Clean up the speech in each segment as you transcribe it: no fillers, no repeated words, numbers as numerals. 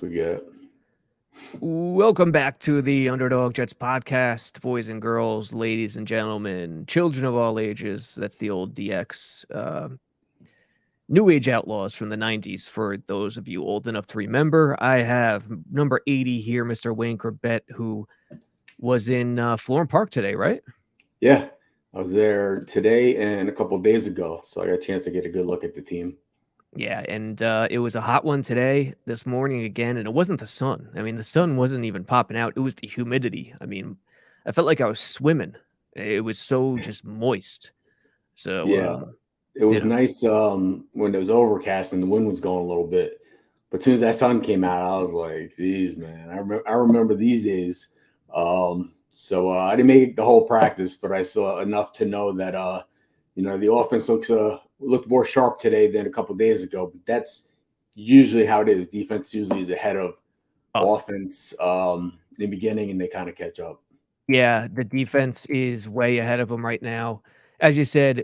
We get Welcome back to the Underdog Jets podcast, boys and girls, ladies and gentlemen, children of all ages. That's the old DX. New Age Outlaws from the 90s, for those of you old enough to remember. I have number 80 here, Mr. Wayne Chrebet, who was in Florham Park today, right? yeah. I was there today and a couple of days ago, so I got a chance to get a good look at the team. Yeah, and it was a hot one today, this morning again, and it wasn't the sun. I mean, the sun wasn't even popping out. It was the humidity. I mean, I felt like I was swimming. It was so just moist. So, Yeah, it you was know, nice when it was overcast and the wind was going a little bit. But as soon as that sun came out, I was like, "Geez, man!" I remember these days. I didn't make the whole practice, but I saw enough to know that the offense looked more sharp today than a couple of days ago. But that's usually how it is. Defense usually is ahead of oh, offense in the beginning, and they kind of catch up. yeah, the defense is way ahead of them right now. As you said,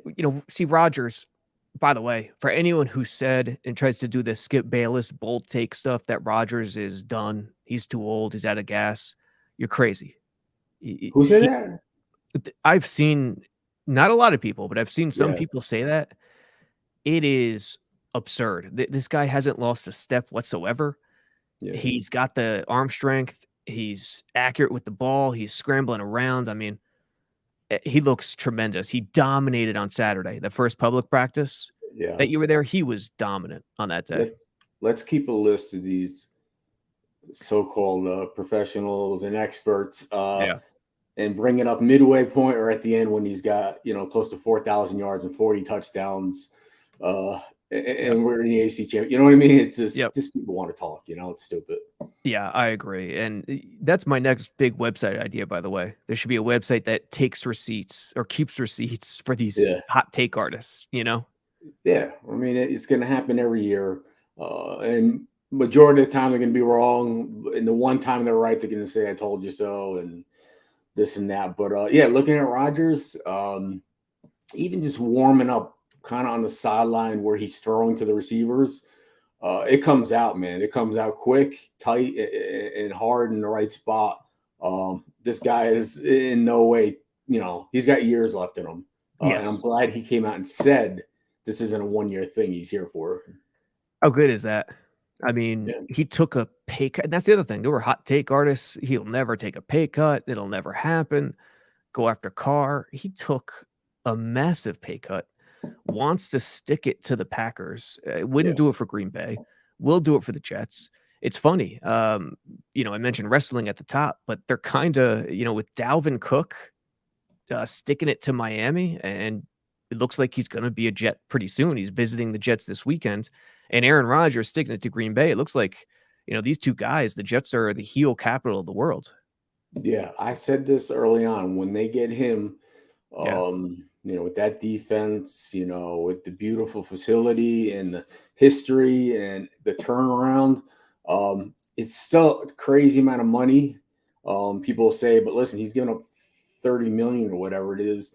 see Rodgers, by the way, for anyone who said and tries to do this Skip Bayless bold take stuff that Rodgers is done, he's too old, he's out of gas, you're crazy. Who said He, that? I've seen not a lot of people, but I've seen some Yeah, people say that. It is absurd. This guy hasn't lost a step whatsoever. yeah, He's got the arm strength. He's accurate with the ball. He's scrambling around. I mean, he looks tremendous. He dominated on Saturday, the first public practice yeah. that you were there. He was dominant on that day. Let let's keep a list of these so-called professionals and experts, Yeah. and bring it up midway point or at the end when he's got close to 4,000 yards and 40 touchdowns, uh, Yep. and we're in the AC champ. You know what I mean? It's Yep. just people want to talk. It's stupid. Yeah, I agree. And that's my next big website idea, by the way. There should be a website that takes receipts or keeps receipts for these Yeah, hot take artists, you know? yeah. I mean, it's going to happen every year, and majority of the time they're going to be wrong, and the one time they're right, they're going to say "I told you so" and this and that. But yeah, looking at Rodgers, even just warming up kind of on the sideline where he's throwing to the receivers, it comes out, man. It comes out quick, tight, and hard in the right spot. This guy is in no way, he's got years left in him. And I'm Yes. glad he came out and said this isn't a 1 year thing he's here for. How good is that? I mean, Yeah. he took a pay cut. And that's the other thing. There were hot take artists. He'll never take a pay cut. It'll never happen. Go after Carr. He took a massive pay cut, wants to stick it to the Packers. Wouldn't Yeah. do it for Green Bay. Will do it for the Jets. It's funny. I mentioned wrestling at the top, but they're kind of, with Dalvin Cook sticking it to Miami, and it looks like he's going to be a Jet pretty soon. He's visiting the Jets this weekend, and Aaron Rodgers sticking it to Green Bay. It looks like, these two guys, the Jets are the heel capital of the world. Yeah. I said this early on when they get him, Yeah. with that defense, with the beautiful facility and the history and the turnaround, it's still a crazy amount of money. People say, but listen, he's giving up 30 million or whatever it is.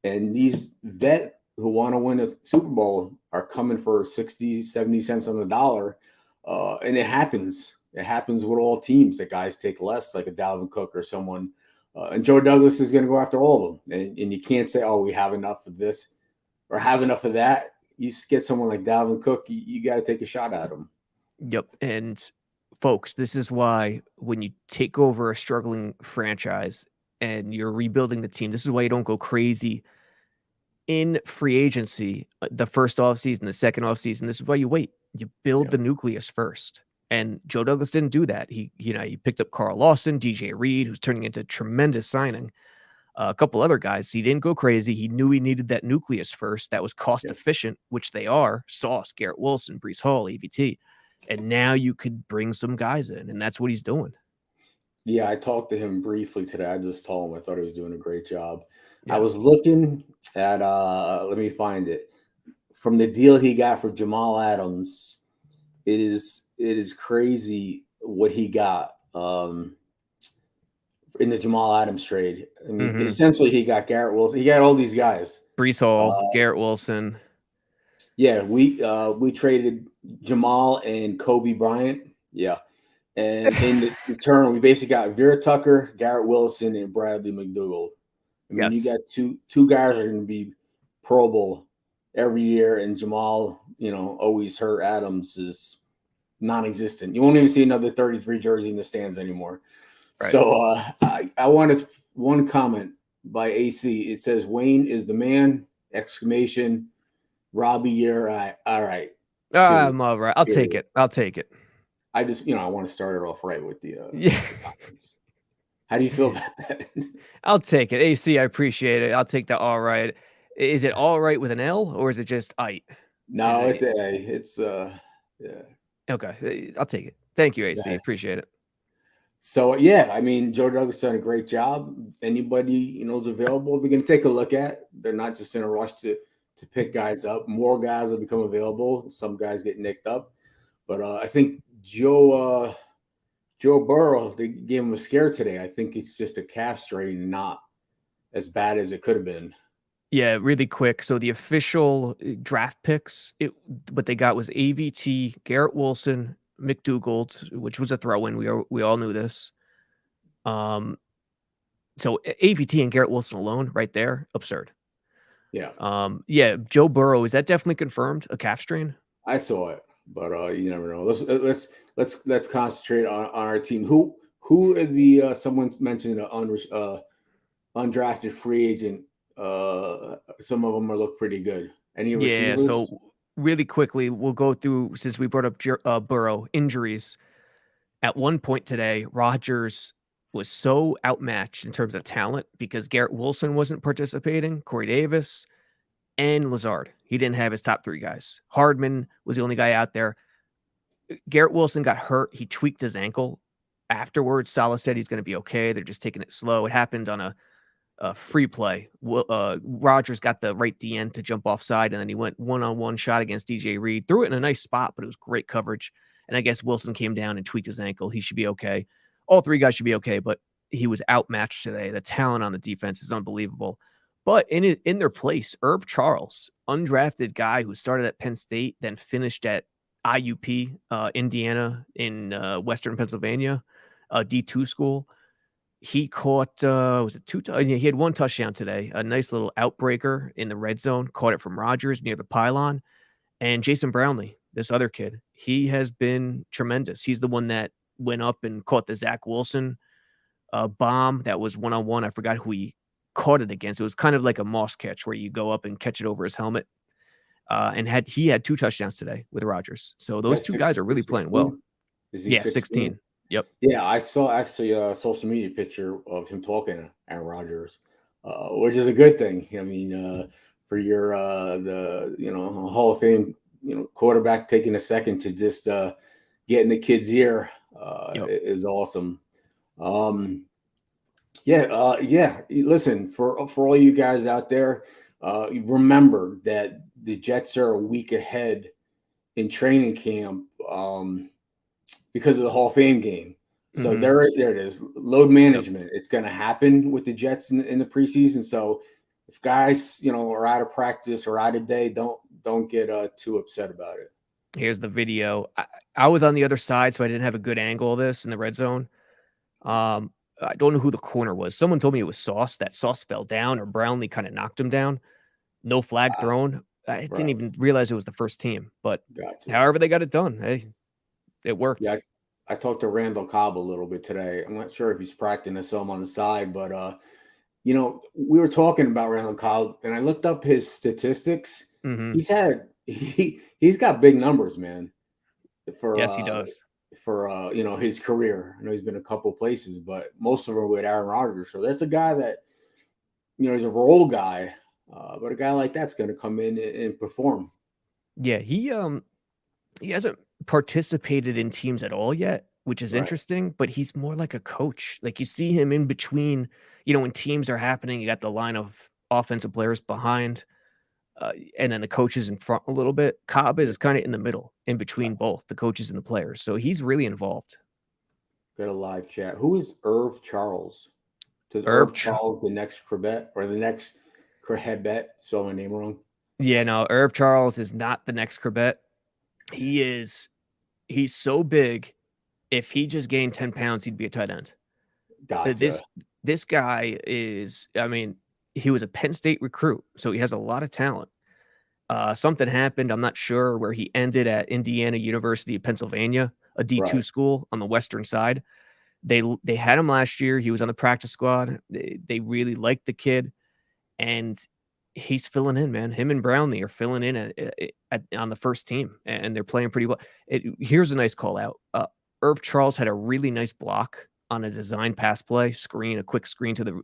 And these vet who want to win a Super Bowl are coming for 60, 70 cents on the dollar. And it happens. It happens with all teams that guys take less, like a Dalvin Cook or someone, and Joe Douglas is going to go after all of them. And you can't say, oh, we have enough of this or have enough of that. You get someone like Dalvin Cook, you got to take a shot at him. Yep. And folks, this is why when you take over a struggling franchise and you're rebuilding the team, this is why you don't go crazy in free agency, the first offseason, the second offseason. This is why you wait. You build Yeah. the nucleus first. And Joe Douglas didn't do that. He picked up Carl Lawson, DJ Reed, who's turning into a tremendous signing. A couple other guys. He didn't go crazy. He knew he needed that nucleus first. That was cost Yeah. efficient, which they are. Sauce, Garrett Wilson, Brees Hall, AVT. And now you could bring some guys in, and that's what he's doing. Yeah, I talked to him briefly today. I just told him I thought he was doing a great job. I Yeah. was looking at let me find it. From the deal he got for Jamal Adams, it is crazy what he got in the Jamal Adams trade. I mean, Mm-hmm. essentially he got Garrett Wilson. He got all these guys. Brees Hall, Uh, Garrett Wilson. yeah, we traded Jamal and Kobe Bryant. Yeah. And in the return, we basically got Vera Tucker, Garrett Wilson, and Bradley McDougall. I mean, you Yes. got two guys that are going to be Pro Bowl every year, and Jamal, always hurt. Adams is non-existent. You won't even see another 33 jersey in the stands anymore. Right. So I wanted one comment by AC. It says Wayne is the man! Exclamation. Robbie, you're all right. Two. I'm all right. I'll take Period. it. I'll take it. I just I want to start it off right with Yeah. the comments. How do you feel about that? I'll take it. AC, I appreciate it. I'll take the all right. Is it all right with an L or is it just "ite"? Is No, it it's A. It's yeah. okay, I'll take it. Thank you, AC. Yeah. Appreciate it. So yeah, I mean, Joe Douglas done a great job. Anybody is available, they're going to take a look at. They're not just in a rush to pick guys up. More guys will become available. Some guys get nicked up, but I think Joe Burrow, they gave him a scare today. I think it's just a calf strain, not as bad as it could have been. Yeah, really quick. So the official draft picks, what they got was AVT, Garrett Wilson, McDougald, which was a throw-in. We all knew this. So AVT and Garrett Wilson alone, right there, absurd. Yeah, Yeah, Joe Burrow, is that definitely confirmed? A calf strain? I saw it, but you never know. Let's concentrate on our team. Who are the someone mentioned an undrafted free agent? Some of them look pretty good. Any Yeah. receivers? So really quickly, we'll go through since we brought up Burrow injuries. At one point today, Rodgers was so outmatched in terms of talent because Garrett Wilson wasn't participating, Corey Davis, and Lazard. He didn't have his top three guys. Hardman was the only guy out there. Garrett Wilson got hurt. He tweaked his ankle. Afterwards, Salah said he's going to be okay. They're just taking it slow. It happened on a free play. Rodgers got the right DN to jump offside, and then he went one-on-one shot against DJ Reed. Threw it in a nice spot, but it was great coverage. And I guess Wilson came down and tweaked his ankle. He should be okay. All three guys should be okay, but he was outmatched today. The talent on the defense is unbelievable. But in their place, Irv Charles, undrafted guy who started at Penn State, then finished at IUP, Indiana in Western Pennsylvania, a D2 school. He caught, was it two? Yeah, he had one touchdown today, a nice little outbreaker in the red zone, caught it from Rodgers near the pylon. And Jason Brownlee, this other kid, he has been tremendous. He's the one that went up and caught the Zach Wilson bomb that was one on one. I forgot who he caught it against. It was kind of like a moss catch where you go up and catch it over his helmet. And he had two touchdowns today with Rodgers. So those That's two guys are really playing well. 16. Is he Yeah, 16? 16. Yep. Yeah, I saw actually a social media picture of him talking to Aaron Rodgers, which is a good thing. I mean, for your the Hall of Fame quarterback taking a second to just get in the kid's ear Yep. is awesome. Yeah. Listen, for all you guys out there, remember that the Jets are a week ahead in training camp. Because of the Hall of Fame game. So Mm-hmm. there it is. Load Yep. management. It's going to happen with the Jets in the preseason. So if guys, are out of practice or out of day, don't get too upset about it. Here's the video. I was on the other side, so I didn't have a good angle of this in the red zone. I don't know who the corner was. Someone told me it was Sauce. That Sauce fell down, or Brownlee kind of knocked him down. No flag thrown. I didn't Right. even realize it was the first team. But Gotcha. however they got it done, hey, it worked. Yeah, I talked to Randall Cobb a little bit today. I'm not sure if he's practicing some on the side, but we were talking about Randall Cobb, and I looked up his statistics. Mm-hmm. He's got big numbers, man. For Yes, he does. his career. I know he's been a couple places, but most of them are with Aaron Rodgers. So that's a guy that he's a role guy, but a guy like that's going to come in and perform. Yeah, he hasn't participated in teams at all yet, which is Right. interesting, but he's more like a coach. Like you see him in between, when teams are happening, you got the line of offensive players behind, and then the coaches in front a little bit. Cobb Yeah. is kind of in the middle, in between both the coaches and the players. So he's really involved. Got a live chat. Who is Irv Charles? Does Irv, Irv Charles the next Chrebet or the next Chrebet? Spell my name wrong. yeah, no, Irv Charles is not the next Chrebet. He's so big. If he just gained 10 pounds, he'd be a tight end. Uh, Gotcha. This this guy is, I mean, he was a Penn State recruit, so he has a lot of talent. Something happened, I'm not sure, where he ended at Indiana University of Pennsylvania, a D2 Right. school on the western side. They had him last year. He was on the practice squad. They really liked the kid, and he's filling in, man. Him and Brownlee are filling in on the first team, and they're playing pretty well. Here's a nice call out. Irv Charles had a really nice block on a design pass play screen, a quick screen to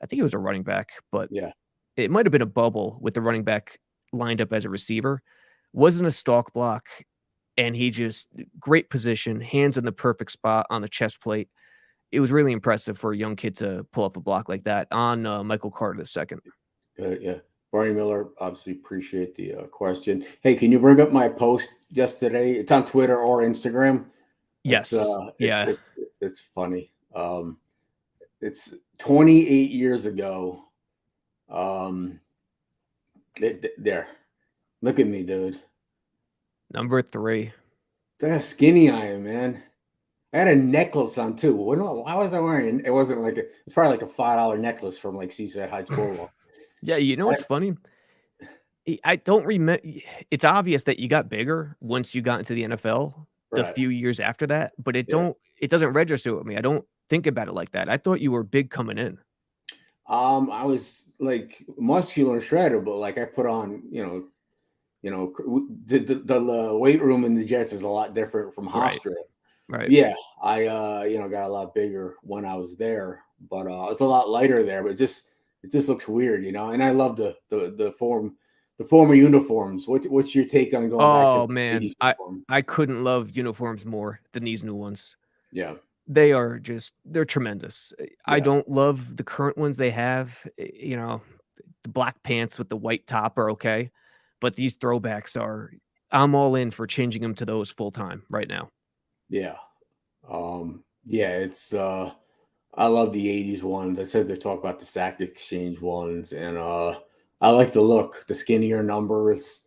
I think it was a running back, but Yeah. it might have been a bubble with the running back lined up as a receiver. Wasn't a stalk block, and he just great position, hands in the perfect spot on the chest plate. It was really impressive for a young kid to pull up a block like that on Michael Carter the second. Good. Yeah. Barney Miller, obviously appreciate the question. Hey, can you bring up my post yesterday? It's on Twitter or Instagram. It's Yes, yeah, it's funny. It's 28 years ago. Um, there. Look at me, dude. number 3. Look how skinny I am, man. I had a necklace on too. Why was I wearing it? It wasn't like it's probably like a $5 necklace from like Seaside Heights Boardwalk. Yeah, you know what's funny? I don't remember. It's obvious that you got bigger once you got into the NFL the Right. few years after that, but Yeah. it doesn't register with me. I don't think about it like that. I thought you were big coming in. I was like muscular and shredded, but like I put on, the weight room in the Jets is a lot different from Right, hospital. right. Yeah, I got a lot bigger when I was there, but it's a lot lighter there. But it just looks weird, And I love the former uniforms. What's your take on going back to Oh, the man. 80s uniform? I couldn't love uniforms more than these new ones. Yeah, They're tremendous. I yeah, don't love the current ones they have, the black pants with the white top are okay, but these throwbacks are I'm all in for changing them to those full time right now. yeah. Yeah, it's I love the 80s ones. I said they talk about the sack exchange ones, and I like the look, the skinnier numbers.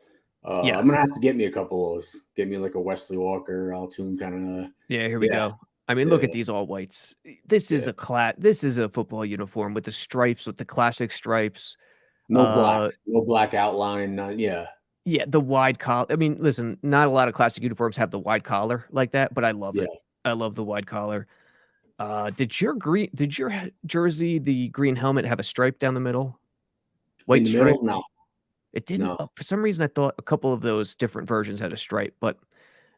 Yeah. I'm gonna have to get me a couple of those. Get me like a Wesley Walker, Altoon kind of. Yeah, here we Yeah, go. I mean, look yeah, at these all whites. yeah. This is a football uniform with the stripes, with the classic stripes. No Uh black outline. Yeah, yeah, the wide collar. I mean, listen, not a lot of classic uniforms have the wide collar like that, but I love yeah. it. I love the wide collar. Did your jersey, the green helmet, have a stripe down the middle? In White the stripe? middle, no, It didn't. no. For some reason, I thought a couple of those different versions had a stripe, but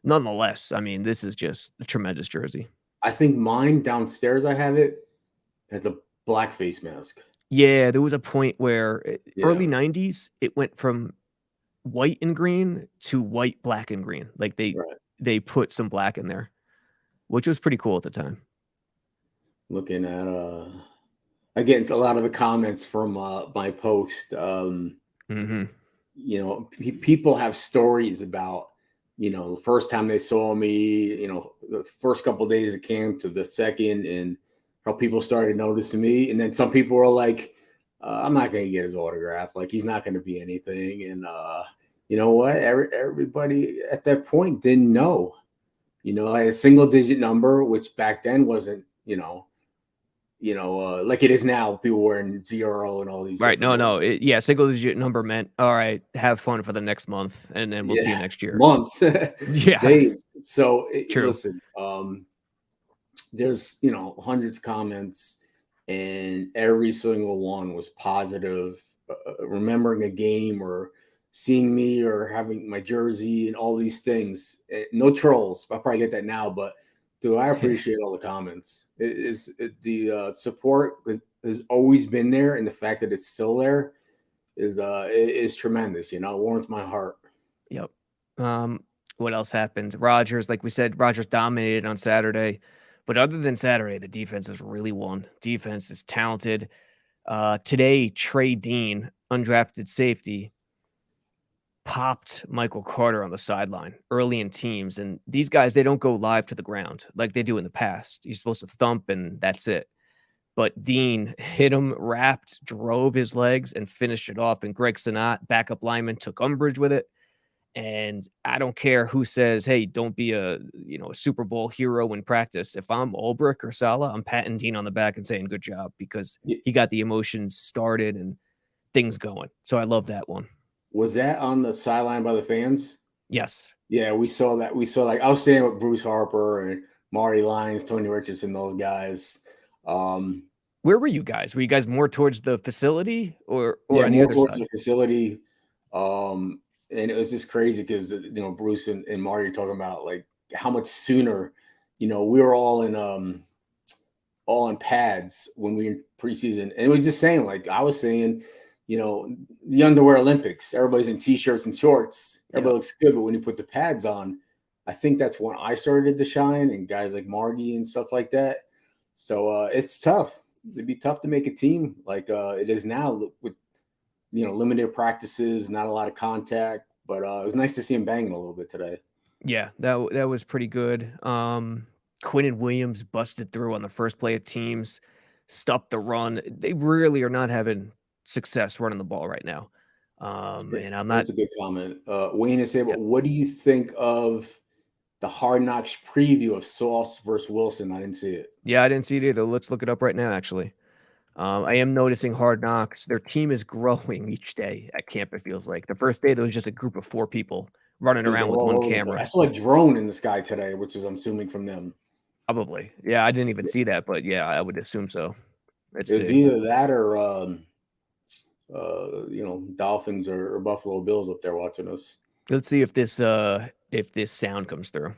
nonetheless, I mean, this is just a tremendous jersey. I think mine downstairs. I have it has a black face mask. Yeah, there was a point where Yeah, early 90s, it went from white and green to white, black, and green. Like right. they put some black in there, which was pretty cool at the time. Looking at against a lot of the comments from my post. Mhm. People have stories about, the first time they saw me, the first couple of days of camp to the second, and how people started noticing me. And then some people were like, I'm not going to get his autograph. Like, he's not going to be anything. And you know what? Everybody at that point didn't know. I had a single digit number, which back then wasn't, like it is now. People wearing zero and all these Right. different No, numbers. no. Yeah, single digit number meant, all right, have fun for the next month, and then we'll see you Yeah, next year. month, Yeah, days. So true. listen, there's hundreds of comments, and every single one was positive. Remembering a game or seeing me or having my jersey and all these things. No trolls. I'll probably get that now, but dude, I appreciate all the comments. The support has always been there, and the fact that it's still there is tremendous. It warms my heart. Yep. Um, what else happened? Rodgers, like we said, Rodgers dominated on Saturday. But other than Saturday, the defense has really won. Defense is talented. Today, Trey Dean, undrafted safety, popped Michael Carter on the sideline early in teams. And these guys, they don't go live to the ground like they do in the past. You're supposed to thump and that's it. But Dean hit him, wrapped, drove his legs, and finished it off. And Greg Sinat, backup lineman, took umbrage with it. And I don't care who says, "Hey, don't be a Super Bowl hero in practice." If I'm Ulbrich or Saleh, I'm patting Dean on the back and saying, "Good job," because Y- he got the emotions started and things going. So I love that one. Was that on the sideline by the fans? Yes. Yeah, we saw that. We saw like I was staying with Bruce Harper and Marty Lyons, Tony Richardson, those guys. Um, Where were you guys? Were you guys more towards the facility or yeah, on the more other towards side? the facility. And it was just crazy because Bruce and Marty are talking about like how much sooner, we were all in pads when we were in preseason. And it was just saying, like I was saying, the underwear Olympics, everybody's in t-shirts and shorts. Yep. Everybody looks good, but when you put the pads on, I think that's when I started to shine and guys like Margie and stuff like that. So it's tough. It'd be tough to make a team like it is now with limited practices, not a lot of contact. But it was nice to see him banging a little bit today. Yeah, that was pretty good. Quinnen Williams busted through on the first play of teams, stopped the run. They really are not having success running the ball right now. And I'm not That's a good comment. Wayne and Sabo, yeah. what do you think of the Hard Knocks preview of Sauce versus Wilson? I didn't see it. Yeah, I didn't see it either. Let's look it up right now, actually. I am noticing Hard Knocks. Their team is growing each day at camp, it feels like. The first day, there was just a group of 4 people running Dude, they're around with all one over the place. I camera. saw a drone in the sky today, which is I'm assuming from them. Probably. Yeah, I didn't even see that, but yeah, I would assume so. Let's It was see. either that or Dolphins or Buffalo Bills up there watching us. Let's see if this sound comes through.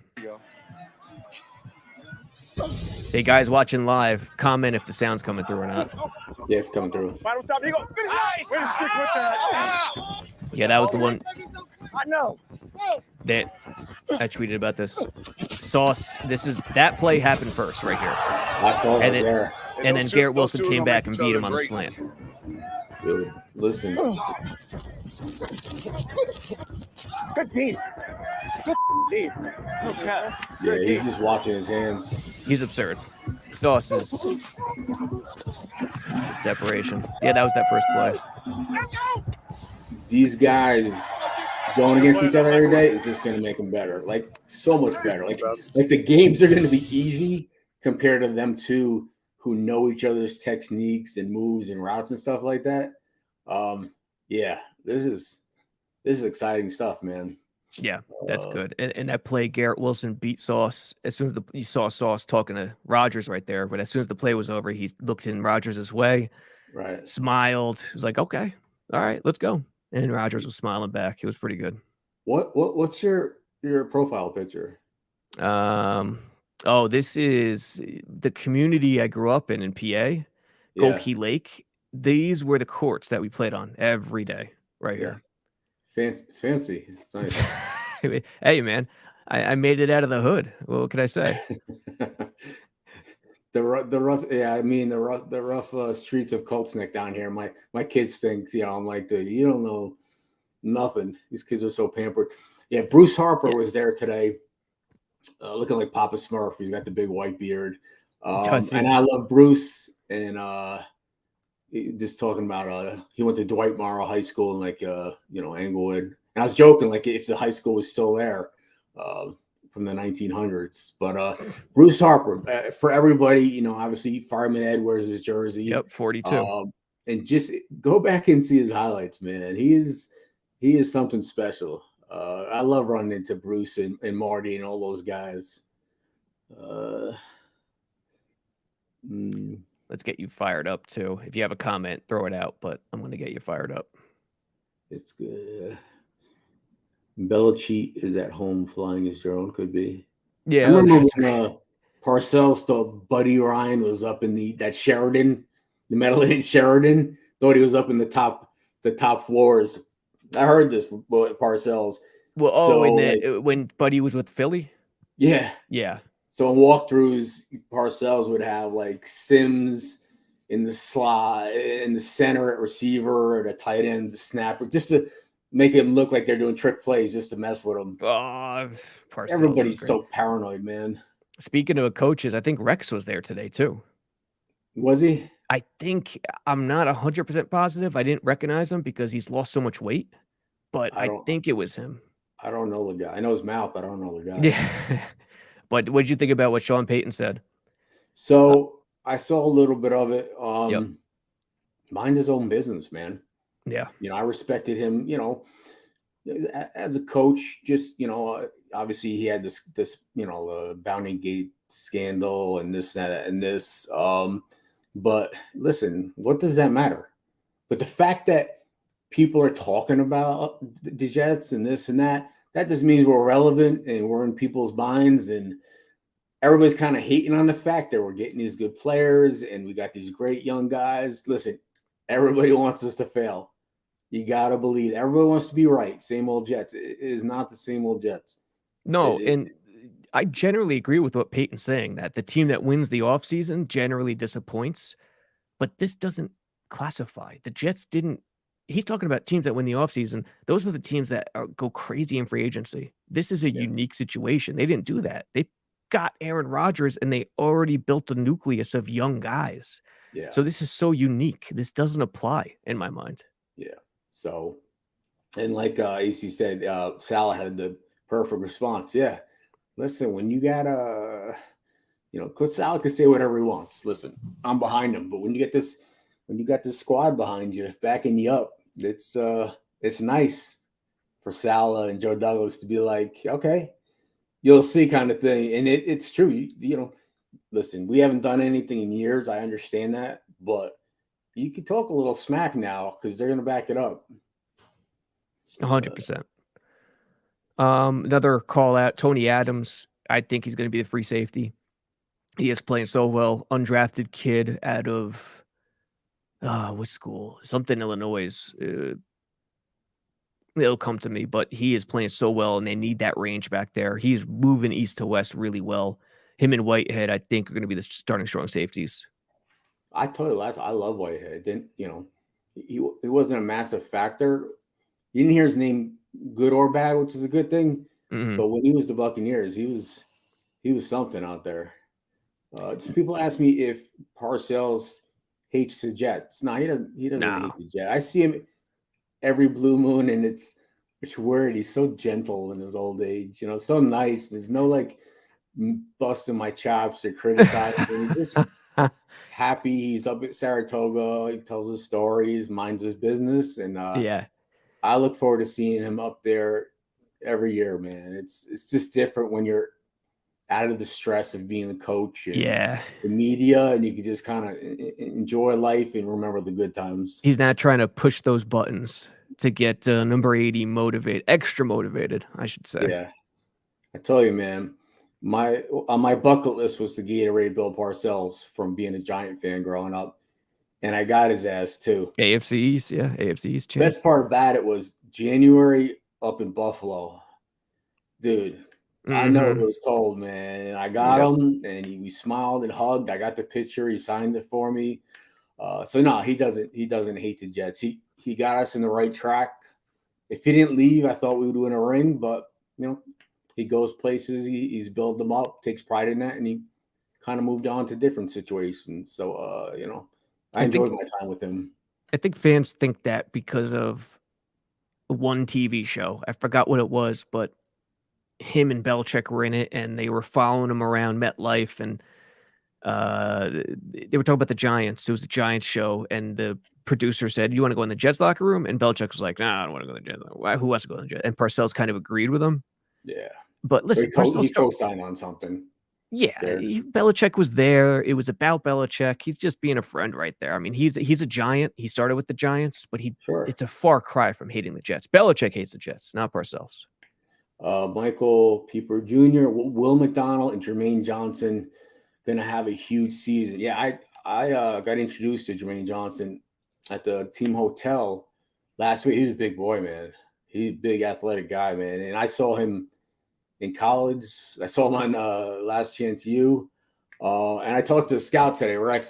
Hey guys watching live, comment if the sound's coming through or not. Yeah, it's coming through. Final time, you go. Nice. Way to stick with that. Yeah, that was the one I know. that I tweeted about this. Sauce, that play happened first right here. I saw And it then- there. And then Garrett Wilson came back and beat him on the slant. Dude, listen. Good team. Good team. Okay. Yeah, he's just watching his hands. He's absurd. Sauce is separation. Yeah, that was that first play. These guys going against each other every day is just going to make them better. Like so much better. Like the games are going to be easy compared to them two who know each other's techniques and moves and routes and stuff like that. Yeah, this is exciting stuff, man. Yeah, that's good. And that play, Garrett Wilson beat Sauce. As soon as you saw Sauce talking to Rodgers right there, but as soon as the play was over, he looked in Rodgers' way, Right. smiled. He was like, "Okay, all right, let's go." And Rodgers was smiling back. It was pretty good. What's your profile picture? Oh, this is the community I grew up in PA, Yeah. Gold Key Lake. These were the courts that we played on every day right here. It's fancy. It's nice. Hey, man, I made it out of the hood. What can I say? the rough, yeah. I mean the rough streets of Colts Neck down here. My kids think, I'm like, dude, you don't know nothing. These kids are so pampered. Yeah, Bruce Harper was there today, looking like Papa Smurf. He's got the big white beard, and I love Bruce. And just talking about he went to Dwight Morrow High School in like Englewood, and I was joking like if the high school was still there from the 1900s. But Bruce Harper, for everybody, obviously Fireman Ed wears his jersey. Yep, 42. And just go back and see his highlights, man. He is something special. I love running into Bruce and Marty and all those guys. Let's get you fired up too. If you have a comment, throw it out, but I'm going to get you fired up. It's good. Belichick is at home flying his drone. Could be. Yeah. I remember when Parcells thought Buddy Ryan was up in that Sheridan, the Metal Inn Sheridan. Thought he was up in the top floors. I heard this from Parcells. Well, when Buddy was with Philly? Yeah. Yeah. So in walkthroughs, Parcells would have like Sims in the slot, in the center at receiver, or the tight end, the snapper, just to make it look like they're doing trick plays just to mess with them. Oh, Parcells. Everybody's so paranoid, man. Speaking of coaches, I think Rex was there today too. Was he? I think I'm not 100% positive. I didn't recognize him because he's lost so much weight, but I think it was him. I don't know the guy. I know his mouth, but I don't know the guy. Yeah. But what did you think about what Sean Payton said? So I saw a little bit of it. Yep. Mind his own business, man. Yeah. I respected him, as a coach. Just, obviously he had this, Bounty Gate scandal and this, that, and this. But listen, what does that matter? But the fact that people are talking about the Jets and this and that just means we're relevant and we're in people's minds. And everybody's kind of hating on the fact that we're getting these good players and we got these great young guys. Listen, everybody wants us to fail. You got to believe everybody wants to be right. Same old Jets. It is not the same old Jets. No, and I generally agree with what Peyton's saying, that the team that wins the offseason generally disappoints, but this doesn't classify. The Jets didn't. He's talking about teams that win the offseason. Those are the teams that go crazy in free agency. This is a unique situation. They didn't do that. They got Aaron Rodgers and they already built a nucleus of young guys. Yeah. So this is so unique. This doesn't apply in my mind. Yeah. So, and like AC said, Salah had the perfect response. Yeah. Listen, when you got Coach Salah can say whatever he wants. Listen, I'm behind him. But when you got this squad behind you, backing you up, it's nice for Salah and Joe Douglas to be like, okay, you'll see, kind of thing. And it's true. Listen, we haven't done anything in years. I understand that, but you can talk a little smack now because they're going to back it up. 100%. Another call out, Tony Adams. I think he's going to be the free safety. He is playing so well. Undrafted kid out of what school? Something Illinois. It'll come to me, but he is playing so well, and they need that range back there. He's moving east to west really well. Him and Whitehead, I think, are going to be the starting strong safeties. I told you I love Whitehead. He wasn't a massive factor. You didn't hear his name good or bad, which is a good thing. Mm-hmm. But when he was the Buccaneers, he was something out there. People ask me if Parcells hates the Jets. No, he doesn't hate the Jets. I see him every blue moon, and it's weird. He's so gentle in his old age, so nice. There's no like busting my chops or criticizing. He's just happy. He's up at Saratoga. He tells his stories, minds his business, and I look forward to seeing him up there every year, man. It's just different when you're out of the stress of being a coach and the media, and you can just kind of enjoy life and remember the good times. He's not trying to push those buttons to get number 80 motivated, extra motivated, I should say. Yeah. I tell you, man, on my bucket list was the Gatorade Bill Parcells from being a Giant fan growing up. And I got his ass too. AFC East, yeah. AFC East champ. Best part about it was January up in Buffalo. Dude, I know it was cold, man. And I got him, and we smiled and hugged. I got the picture. He signed it for me. So no, he doesn't hate the Jets. He got us in the right track. If he didn't leave, I thought we would win a ring. But he goes places. He's built them up, takes pride in that, and he kind of moved on to different situations. So I enjoyed my time with him. I think fans think that because of one TV show. I forgot what it was, but him and Belichick were in it, and they were following him around MetLife, and they were talking about the Giants. It was a Giants show, and the producer said, "You want to go in the Jets locker room?" And Belichick was like, "Nah, I don't want to go in the Jets. Who wants to go in the Jets?" And Parcells kind of agreed with him. Yeah, but listen, he co-signed on something. Yeah, Belichick was there. It was about Belichick. He's just being a friend right there. I mean, he's a Giant. He started with the Giants, but it's a far cry from hating the Jets. Belichick hates the Jets, not Parcells. Michael Pieper Jr., Will McDonald, and Jermaine Johnson going to have a huge season. Yeah, I got introduced to Jermaine Johnson at the team hotel last week. He was a big boy, man. He's a big athletic guy, man. And I saw him in college. I saw him on Last Chance U. And I talked to the scout today, Rex.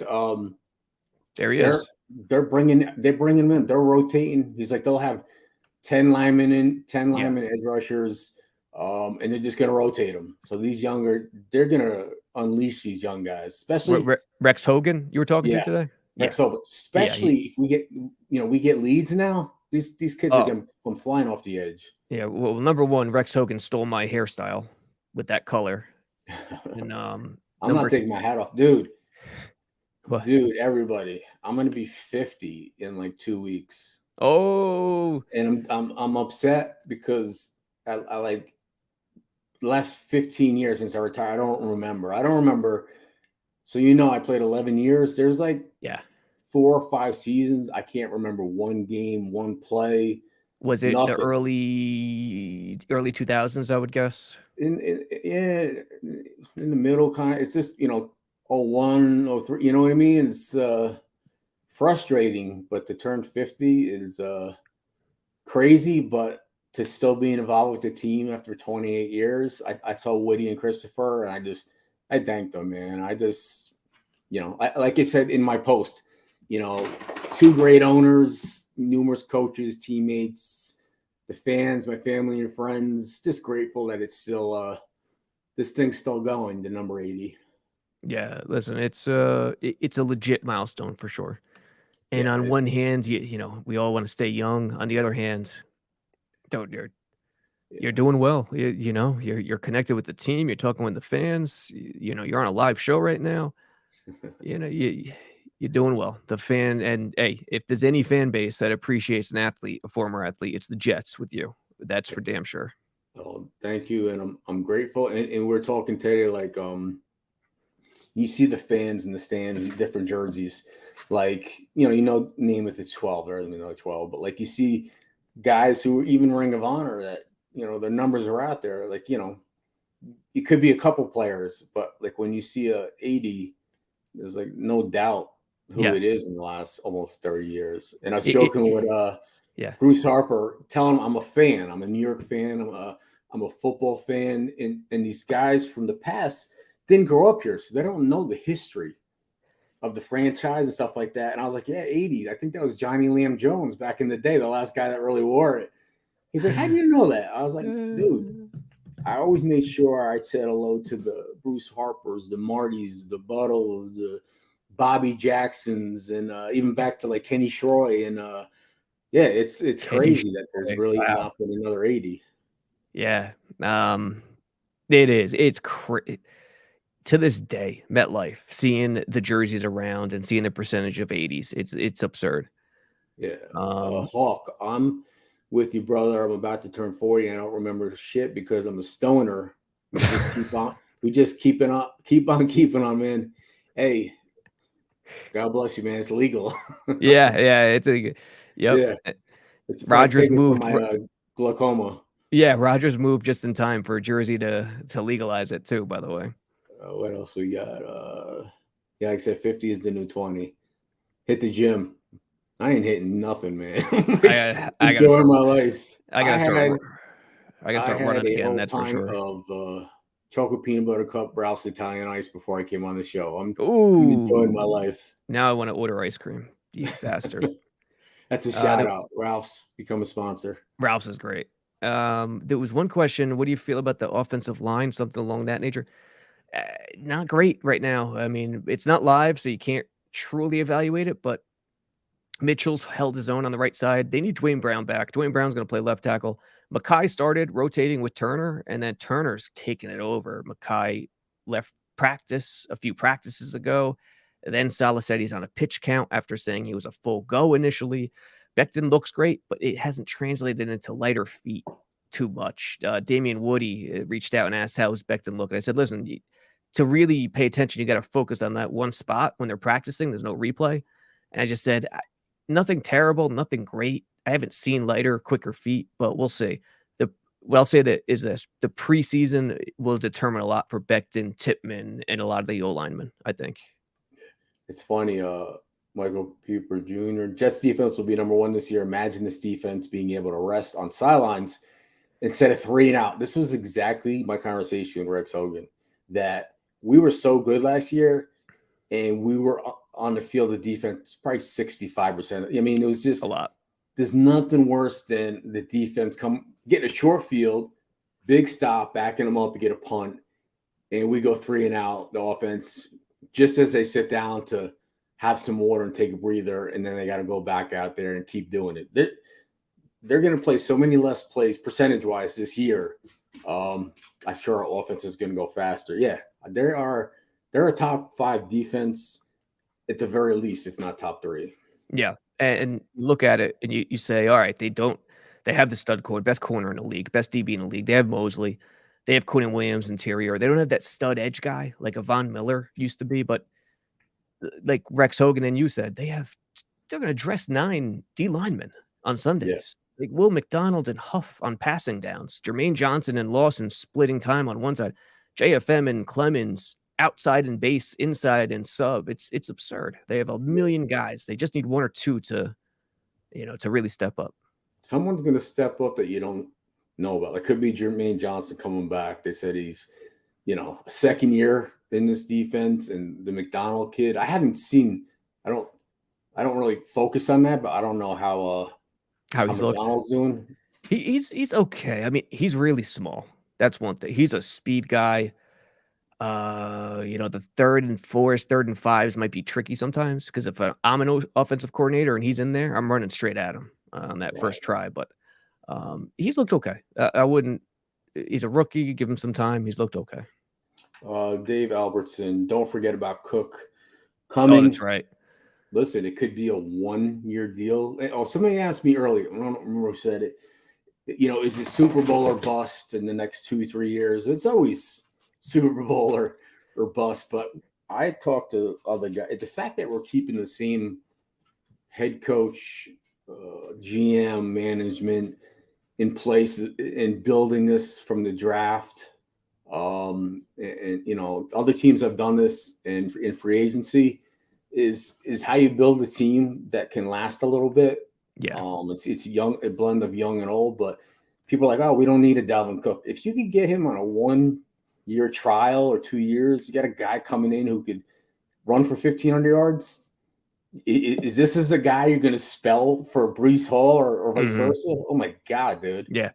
There he is. They're bringing him in. They're rotating. He's like, they'll have 10 linemen edge rushers. And they're just going to rotate them. So they're going to unleash these young guys, especially Rex Hogan you were talking to today? Rex Hogan, especially if we get leads now. These kids are getting I'm flying off the edge. Yeah, well, number one, Rex Hogan stole my hairstyle with that color. And I'm number not taking my hat off, dude. what? Dude, everybody, I'm gonna be 50 in like 2 weeks, Oh, and I'm upset because I like the last 15 years since I retired. I don't remember. So I played 11 years. There's like yeah. 4 or 5 seasons. I can't remember one game, one play, Was it the nothing. early 2000s, I would guess? In the middle kind of. It's just 01, 03. You know what I mean? It's frustrating, but to turn 50 is crazy. But to still be involved with the team after 28 years, I saw Woody and Christopher, and I thanked them, man. Like I said in my post, 2 great owners, numerous coaches, teammates, the fans, my family and friends. Just grateful that it's still this thing's still going. The number 80. Yeah, listen, it's a legit milestone for sure. And Yeah, on one hand, we all want to stay young. On the other hand, don't you're doing well. You're connected with the team. You're talking with the fans. You're on a live show right now. You're doing well. The fan, and hey, if there's any fan base that appreciates an athlete, a former athlete, it's the Jets with you. That's for damn sure. Oh, thank you, and I'm grateful. And we're talking today, like you see the fans in the stands, different jerseys. Like Namath is 12, or 12, but like you see guys who are even Ring of Honor that their numbers are out there. Like it could be a couple players, but like when you see a 80, there's like no doubt who Yeah. it is in the last almost 30 years. And I was joking with yeah. Bruce Harper, telling him I'm a fan. I'm a New York fan. I'm a football fan. And these guys from the past didn't grow up here, so they don't know the history of the franchise and stuff like that. And I was like, yeah, 80. I think that was Johnny Lamb Jones back in the day, the last guy that really wore it. He's like, how do you know that? I was like, dude, I always made sure I said hello to the Bruce Harpers, the Martys, the Buttles, the Bobby Jacksons, and even back to like Kenny Shroy. And yeah, it's crazy that there's really not been another 80. Yeah. It is. It's to this day, MetLife, seeing the jerseys around and seeing the percentage of 80s, it's absurd. Yeah. Hawk, I'm with you, brother. I'm about to turn 40. I don't remember shit because I'm a stoner. We just keep on keeping on, man. Hey, God bless you, man. It's legal. Yeah. It's yep. Yeah. Rogers moved my glaucoma. Yeah, Rogers moved just in time for Jersey to legalize it too, by the way. What else we got? Yeah, like I said, 50 is the new 20. Hit the gym. I ain't hitting nothing, man. I gotta enjoying my life. I gotta start running again. That's for sure. Of chocolate peanut butter cup Ralph's Italian Ice before I came on the show. I'm enjoying my life. Now I want to order ice cream. You bastard. That's a shout out. Ralph's become a sponsor. Ralph's is great. There was one question. What do you feel about the offensive line? Something along that nature. Not great right now. I mean, it's not live, so you can't truly evaluate it, but Mitchell's held his own on the right side. They need Dwayne Brown back. Dwayne Brown's going to play left tackle. Mackay started rotating with Turner, and then Turner's taking it over. Mackay left practice a few practices ago. Then Salah said he's on a pitch count after saying he was a full go initially. Becton looks great, but it hasn't translated into lighter feet too much. Damian Woody reached out and asked, how's Becton looking? I said, listen, to really pay attention, you got to focus on that one spot when they're practicing. There's no replay. And I just said, nothing terrible, nothing great. I haven't seen lighter, quicker feet, but we'll see. What I'll say that is this: the preseason will determine a lot for Becton, Tippmann, and a lot of the O linemen, I think. It's funny, Michael Puper Jr. Jets defense will be number 1 this year. Imagine this defense being able to rest on sidelines instead of 3 and out. This was exactly my conversation with Rex Hogan, that we were so good last year and we were on the field of defense probably 65%. I mean, it was just a lot. There's nothing worse than the defense getting a short field, big stop, backing them up to get a punt, and we go 3 and out. The offense, just as they sit down to have some water and take a breather, and then they got to go back out there and keep doing it. they're going to play so many less plays percentage wise this year. I'm sure our offense is going to go faster. Yeah, they're a top 5 defense at the very least, if not top 3. Yeah, and you look at it and you say, all right, they have the stud corner, best corner in the league, best DB in the league. They have Mosley, they have Quinn Williams interior. They don't have that stud edge guy like a Von Miller used to be, but like Rex Hogan and you said, they're going to dress 9 D linemen on Sundays. Like Will McDonald and Huff on passing downs, Jermaine Johnson and Lawson splitting time on one side, JFM and Clemens outside and base, inside and sub. It's absurd. They have a million guys. They just need 1 or 2 to really step up. Someone's going to step up that you don't know about. It could be Jermaine Johnson coming back. They said he's, a second year in this defense, and the McDonald kid. I haven't seen. I don't really focus on that, but I don't know how he's McDonald's doing. He's okay. I mean, he's really small. That's one thing. He's a speed guy. The 3rd and 4s, 3rd and 5s might be tricky sometimes because if I'm an offensive coordinator and he's in there, I'm running straight at him on that first try. But he's looked okay. I wouldn't. He's a rookie. Give him some time. He's looked okay. Dave Albertson. Don't forget about Cook coming. Oh, that's right. Listen, it could be a 1-year deal. Oh, somebody asked me earlier. I don't remember who said it. Is it Super Bowl or bust in the next 2-3 years? It's always Super Bowl or bust. But I talked to other guys. The fact that we're keeping the same head coach, GM, management in place and building this from the draft. And other teams have done this in free agency is how you build a team that can last a little bit. Yeah. It's a blend of young and old, but people are like, oh, we don't need a Dalvin Cook. If you could get him on a 1-year trial or 2 years, you got a guy coming in who could run for 1,500 yards. Is this the guy you're going to spell for Breece Hall or vice versa? Oh my God, dude. Yeah.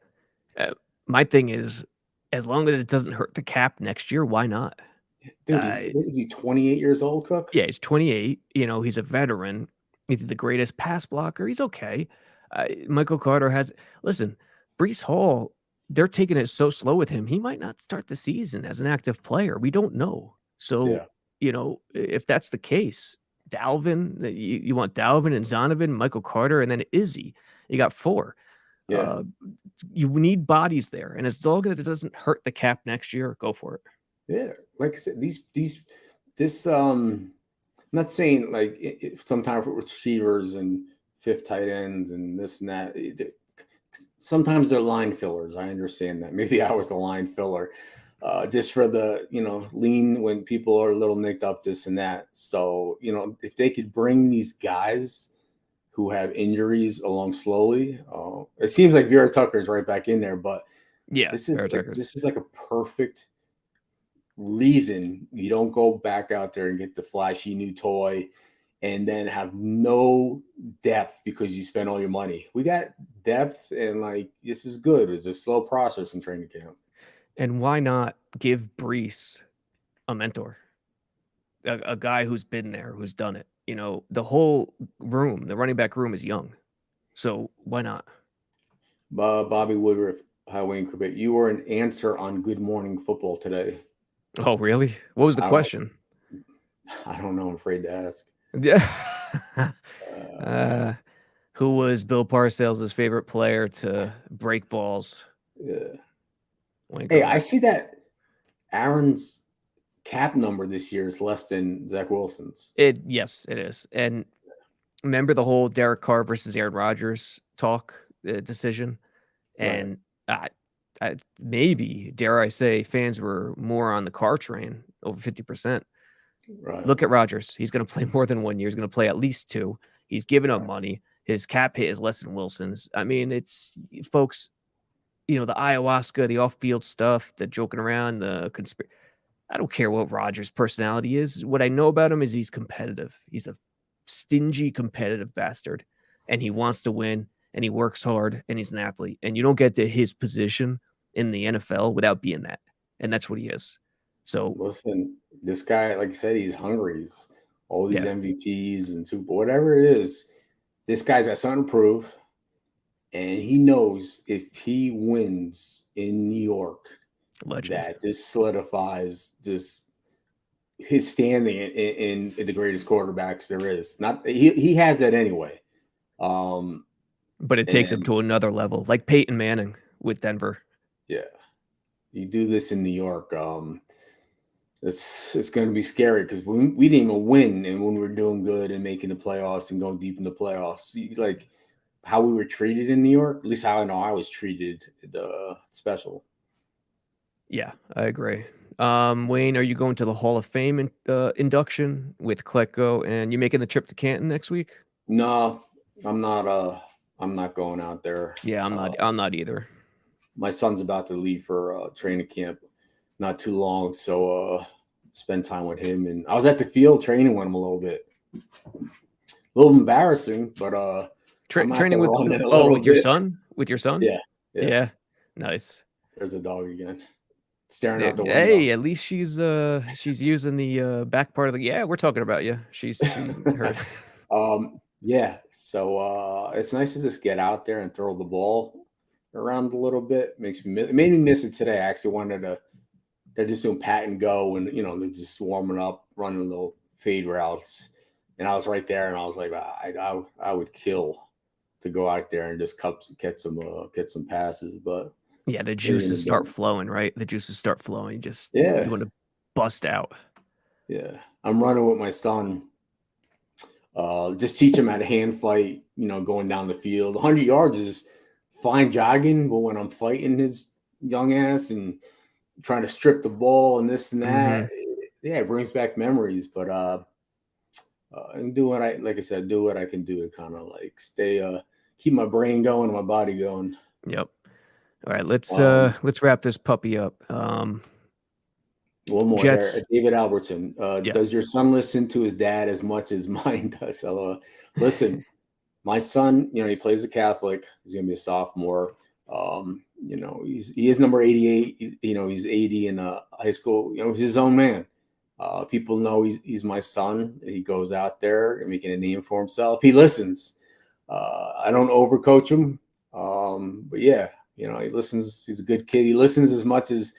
My thing is, as long as it doesn't hurt the cap next year, why not? Dude, is he 28 years old, Cook? Yeah, he's 28. He's a veteran. He's the greatest pass blocker. He's okay. Michael Carter listen, Breece Hall, they're taking it so slow with him. He might not start the season as an active player. We don't know. So, if that's the case, Dalvin, you want Dalvin and Zonovan, Michael Carter, and then Izzy. You got 4. Yeah. You need bodies there. And as long as it doesn't hurt the cap next year, go for it. Yeah. Like I said, I'm not saying like sometimes with receivers and 5th tight ends and this and that. Sometimes they're line fillers. I understand that. Maybe I was the line filler. Just for the, lean when people are a little nicked up, this and that. So, if they could bring these guys who have injuries along slowly, it seems like Vera Tucker is right back in there, but yeah, this is like a perfect reason you don't go back out there and get the flashy new toy and then have no depth because you spent all your money. We got depth and this is good. It's a slow process in training camp. And why not give Breece a mentor, a guy who's been there, who's done it? The whole room, the running back room is young. So why not? Bobby Woodruff, Highway and Chrebet, you were an answer on Good Morning Football today. Oh, really? What was the question? I don't know. I'm afraid to ask. Yeah. Who was Bill Parcells' favorite player to break balls? Yeah. Hey, I see that Aaron's cap number this year is less than Zach Wilson's. Yes, it is. And remember the whole Derek Carr versus Aaron Rodgers decision? And maybe, dare I say, fans were more on the Carr train, over 50%. Right. Look at Rodgers. He's going to play more than 1 year. He's going to play at least 2. He's giving up money. His cap hit is less than Wilson's. I mean, it's, folks, the ayahuasca, the off-field stuff, the joking around, the conspiracy. I don't care what Rodgers' personality is. What I know about him is he's competitive. He's a stingy, competitive bastard, and he wants to win, and he works hard, and he's an athlete. And you don't get to his position in the NFL without being that, and that's what he is. So listen, this guy, like I said, he's hungry. He's all these MVPs and Super, whatever it is. This guy's got something to prove, and he knows if he wins in New York, Legend. that this solidifies just his standing in the greatest quarterbacks there is. Not he has that anyway. But it takes him to another level, like Peyton Manning with Denver. Yeah, you do this in New York. It's going to be scary because we didn't even win, and when we were doing good and making the playoffs and going deep in the playoffs, like how we were treated in New York. At least how I know I was treated. Special. Yeah, I agree. Wayne, are you going to the Hall of Fame induction with Kletko, and you making the trip to Canton next week? No, I'm not. I'm not going out there. Yeah, I'm not either. My son's about to leave for training camp, not too long, so spend time with him. And I was at the field training with him a little bit. A little embarrassing, but training with your son? With your son? Yeah. Nice. There's a dog again. Staring out the window. Hey, at least she's using the back part of the. Yeah, we're talking about you. She heard. Yeah. So it's nice to just get out there and throw the ball around a little bit. It made me miss it today. I actually wanted to. They're just doing pat and go, and they're just warming up, running little fade routes, and I was right there, and I was like, I would kill to go out there and just catch some passes, but. Yeah, the juices start flowing, right? The juices start flowing. You want to bust out. Yeah, I'm running with my son. Just teach him how to hand fight. Going down the field. 100 yards is fine jogging, but when I'm fighting his young ass and trying to strip the ball and this and that, it brings back memories. But and do what I can do to kind of like stay, keep my brain going and my body going. Yep. All right, let's wrap this puppy up. One more. Jets. David Albertson. Does your son listen to his dad as much as mine does? Listen, my son, he plays the Catholic. He's gonna be a sophomore. He is number 88. He's 80 in high school. He's his own man. People know he's my son. He goes out there and making a name for himself. He listens. I don't overcoach him, but yeah. He listens. He's a good kid. He listens as much as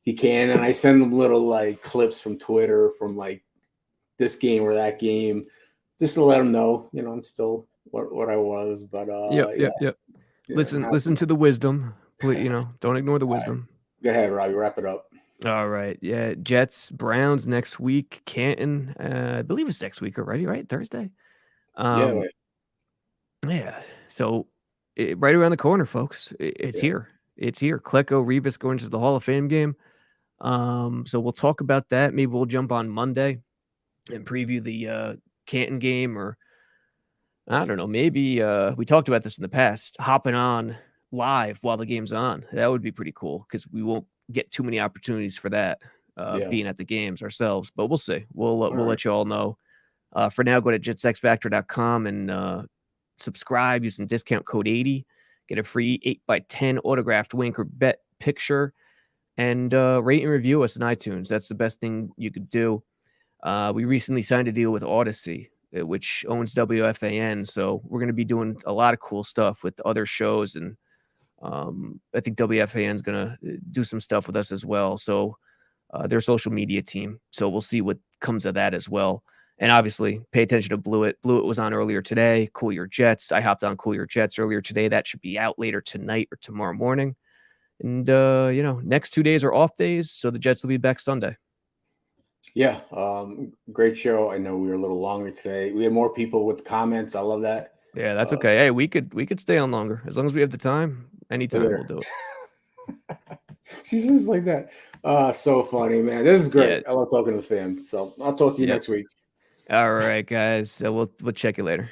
he can, and I send him little like clips from Twitter from like this game or that game, just to let him know, I'm still what I was. But yep. Listen to the wisdom, please. Don't ignore the wisdom. Right. Go ahead, Robbie. Wrap it up. All right. Yeah, Jets, Browns next week. Canton, I believe it's next week already, right? Thursday. Yeah. So. Right around the corner, folks. It's here. It's here. Kletko, Revis going to the Hall of Fame game. So we'll talk about that. Maybe we'll jump on Monday and preview the Canton game, or I don't know. Maybe we talked about this in the past. Hopping on live while the game's on. That would be pretty cool because we won't get too many opportunities for that being at the games ourselves. But we'll see. We'll let you all know. For now, go to jetsxfactor.com and subscribe using discount code 80. Get a free 8x10 autographed wink or bet picture, and rate and review us on iTunes. That's the best thing you could do. We recently signed a deal with Odyssey, which owns WFAN, so we're going to be doing a lot of cool stuff with other shows, and I think WFAN is going to do some stuff with us as well. So their social media team. So we'll see what comes of that as well. And obviously, pay attention to Blew It. Blew It was on earlier today. Cool Your Jets. I hopped on Cool Your Jets earlier today. That should be out later tonight or tomorrow morning. And, next 2 days are off days, so the Jets will be back Sunday. Yeah, great show. I know we were a little longer today. We had more people with comments. I love that. Yeah, that's okay. Hey, we could stay on longer. As long as we have the time, anytime we'll do it. She's just like that. So funny, man. This is great. Yeah. I love talking to the fans. So I'll talk to you next week. All right, guys. So we'll check you later.